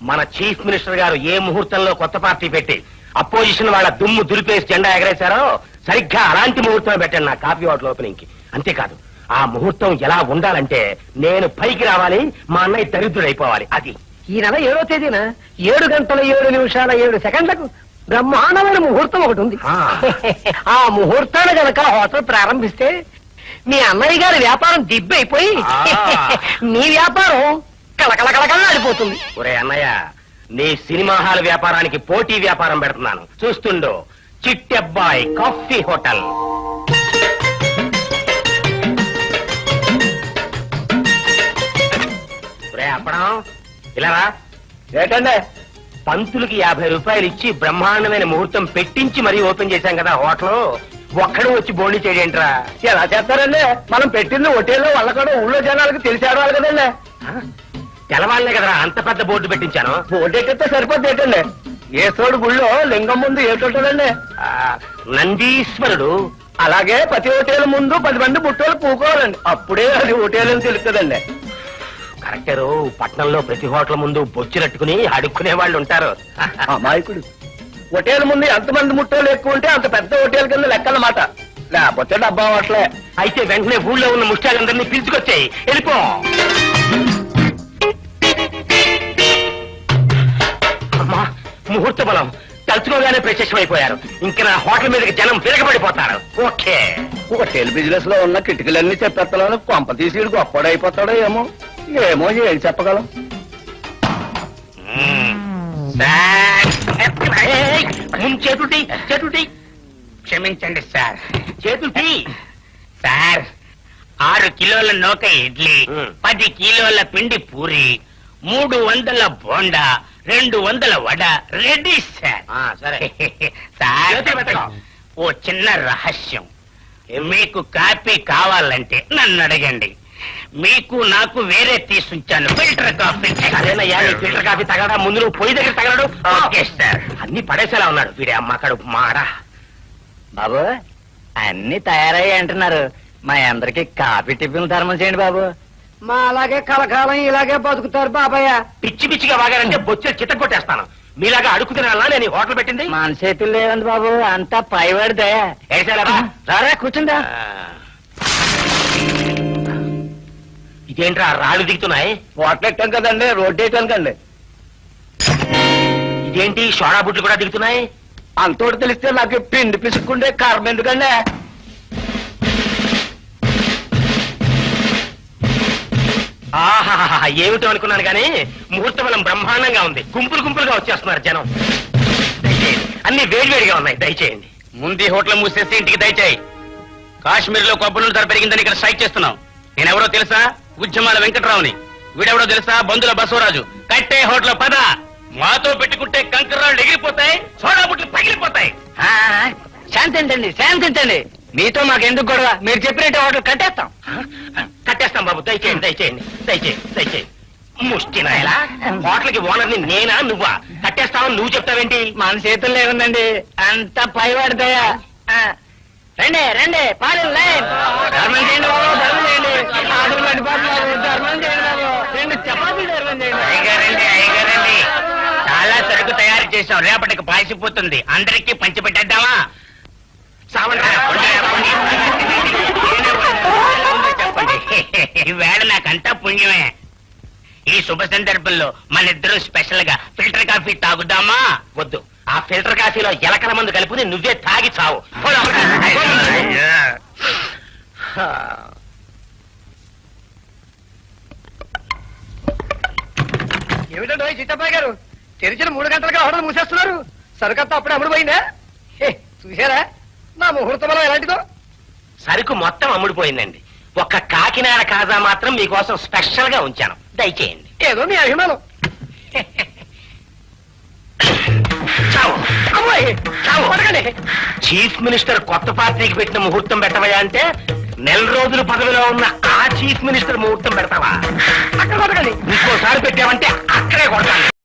మన chief minister గారు ఏ ముహూర్తంలో కొత్త పార్టీ పెట్టి అపోజిషన్ వాళ్ళ దుమ్ము దులిపేసి జెండా ఎగరేశారో సరిగ్గా అలాంటి ముహూర్తం పెట్టండి నా కాఫీ హోటల్ ఓపెనింగ్ కి. అంతేకాదు ఆ ముహూర్తం ఎలా ఉండాలంటే నేను పైకి రావాలి, మా అన్నయ్య దరిద్రుడైపోవాలి. అది ఈ నెల 7వ తేదీన 7 గంటల 7 నిమిషాల 7 సెకండ్లకు బ్రహ్మాండమైన ముహూర్తం ఒకటి ఉంది. ఆ ముహూర్తాన్ని గనక హోటల్ ప్రారంభిస్తే మీ అన్నయ్య గారి వ్యాపారం దిబ్బైపోయి మీ వ్యాపారం కళకళకళకళలాడిపోతుంది. ఒరే అన్నయ్య, నీ సినిమా హాల్ వ్యాపారానికి పోటీ వ్యాపారం పెడుతున్నాను, చూస్తుండో. చిట్టెబ్బాయి కాఫీ హోటల్. ఒరే అప్పడం, ఇలా రా. ఏంటండి? పంతులకి 50 రూపాయలు ఇచ్చి బ్రహ్మాండమైన ముహూర్తం పెట్టించి మరీ ఓపెన్ చేశాం కదా హోటల్. ఒక్కడు వచ్చి బోండి చేయడేంట్రా? ఎలా చేస్తారండి? మనం పెట్టింది హోటల్లో వాళ్ళ కూడా ఊళ్ళో జనాలకు తెలిసాడాలి కదండి. తెలవాలనే కదరా అంత పెద్ద బోర్డు పెట్టించాను. బోర్డు ఎక్కితే సరిపోద్ది ఏంటండి? ఏసోడు గుళ్ళో లింగం ముందు ఏటుంటదండి? నందీశ్వరుడు. అలాగే ప్రతి హోటల్ ముందు 10 మంది బుట్టోలు పూకోవాలండి, అప్పుడే అది హోటల్ అని తెలుస్తుందండి. కరెక్టరు. పట్నంలో ప్రతి హోటల్ ముందు బొచ్చినట్టుకుని అడుక్కునే వాళ్ళు ఉంటారు. అమాయకుడు. హోటల్ ముందు ఎంతమంది ముట్టోలు ఎక్కువ ఉంటే అంత పెద్ద హోటల్ కింద లెక్కన్నమాట. లేకపోతే డబ్బా హోటలే. అయితే వెంటనే ఊళ్ళో ఉన్న ముష్టాలందరినీ పిలుచుకొచ్చాయి, వెళ్ళిపో. అమ్మా, ముహూర్త బలం తలుచుకోగానే ప్రత్యక్షమైపోయారు. ఇంకా నా హోటల్ మీదకి జనం విరగబడిపోతారు. ఓకే. హోటల్ బిజినెస్ లో ఉన్న కిటికలన్నీ చెప్పేస్తాను. కొంప తీసి గొప్పడైపోతాడో ఏమో. ఏమో ఏం చెప్పగలం. చేతుటి చేతుటి. క్షమించండి సార్. చేతుటి సార్, 6 కిలోల నూక ఇడ్లీ, 10 కిలోల పిండి పూరి, 300 బోండా, 200 వడ రెడీ సార్. సరే సార్, ఓ చిన్న రహస్యం. మీకు కాఫీ కావాలంటే నన్ను అడగండి. మీకు నాకు వేరే తీసుంచాను ఫిల్టర్ కాఫీ. సరేనయ్యా, నీ ఫిల్టర్ కాఫీ తగలడా? ముందు నువ్వు పొయ్యి దగ్గర తగలడు. Okay sir. అన్ని పడేసేలా ఉన్నాడు వీడే. అమ్మ కడుపు మాడా. బాబు, అన్ని తయారయ్యి అంటున్నారు. మా అందరికి కాఫీ టిఫిన్ ధర్మం చేయండి బాబు. మా అలాగే కలకాలం ఇలాగే బతుకుతారు బాబాయ్. పిచ్చి పిచ్చిగా వాగారంటే బొచ్చెలు చిత్త కొట్టేస్తాను. మీలాగా అడుగు తినాలా నేను ఈ హోటల్ పెట్టింది? మన చేతులు లేవండి బాబు, అంతా పైవాడిదే. వేసేలారా? రారా కూర్చుందా. ఇదేంట్రా రాళ్ళు దిగుతున్నాయి? హోటల్ ఎట్టాం కదండి, రోడ్డు వేయటానికండి. ఇదేంటి సోడా బుట్లు కూడా దిగుతున్నాయి? అంతోటి తెలిస్తే నాకు పిండి పిసుక్కుండే కర్మ ఎందుకండి. ఆహాహా, ఏమిటో అనుకున్నాను కానీ ముహూర్త బలం బ్రహ్మాండంగా ఉంది. గుంపులు గుంపులుగా వచ్చేస్తున్నారు జనం. దయచేయండి, అన్ని వేడివేడిగా ఉన్నాయి, దయచేయండి. ముందు హోటల్ మూసేసి ఇంటికి దయచేయి. కాశ్మీర్ లో కొబ్బరి ధర పెరిగిందని ఇక్కడ స్ట్రైక్ చేస్తున్నాం. నేనెవరో తెలుసా? ఉద్యమాల వెంకటరావుని. వీడెవడో తెలుసా? బంధుల బసవరాజు. కట్టే హోటల్ పద. మాతో పెట్టుకుంటే కంకర్రాళ్ళు ఎగిరిపోతాయి, సోడా బుట్లు పగిలిపోతాయి. శాంతించండి, శాంతించండి. మీతో మాకెందుకు గొడవ? మీరు చెప్పినట్టు హోటల్ కట్టేస్తాం. కట్టేస్తాం బాబు, దయచేయండి దయచేయండి దయచేయండి దయచేయండి. ముష్టి నాయలా, హోటల్కి ఓనర్ని నేనా నువ్వా? కట్టేస్తావని నువ్వు చెప్తావేంటి? మన చేతుల్లో ఏముందండి, అంతా పైవాడిదయా. రండి రండి, పాలు ధర్మం చేయండి బాబు, ధర్మం చేయండి. ఆటలు పడిపోతున్నారు, ధర్మం చేయండి బాబు. 2 చపాతీలు ధర్మం చేయండి. అయ్యగారండి, అయ్యగారండి, చాలా సరుకు తయారు చేసాం. రేపటికి పాసిపోతుంది. అందరికీ పంచిపెట్టేద్దామా? చెప్పండి. ఈవేళ నాకంతా పుణ్యమే. ఈ శుభ సందర్భంలో మన ఇద్దరు స్పెషల్ గా ఫిల్టర్ కాఫీ తాగుదామా? వద్దు, ఆ ఫిల్టర్ కాఫీలో ఎలకల మందు కలుపుని నువ్వే తాగి చావు. ఏమిటో చిట్టబ్బాయి గారు, తెరిచిన 3 గంటలుగా హోటల్ మూసేస్తున్నారు. సరుకంతా అప్పుడే అమ్ముడుపోయిందా? చూసారా నా ముహూర్త బలం ఎలాంటిదో? సరుకు మొత్తం అమ్ముడిపోయిందండి. ఒక్క కాకినాడ కాజా మాత్రం మీకోసం స్పెషల్ గా ఉంచాను, దయచేయండి. ఏదో మీ అభిమానం. చీఫ్ మినిస్టర్ కొత్త పార్టీకి పెట్టిన ముహూర్తం పెట్టవయా అంటే, నెల రోజులు పదవిలో ఉన్న ఆ చీఫ్ మినిస్టర్ ముహూర్తం పెడతావా? అక్కడ బతకండి. ఇంకోసారి పెట్టావంటే అక్కడే కొడతాను.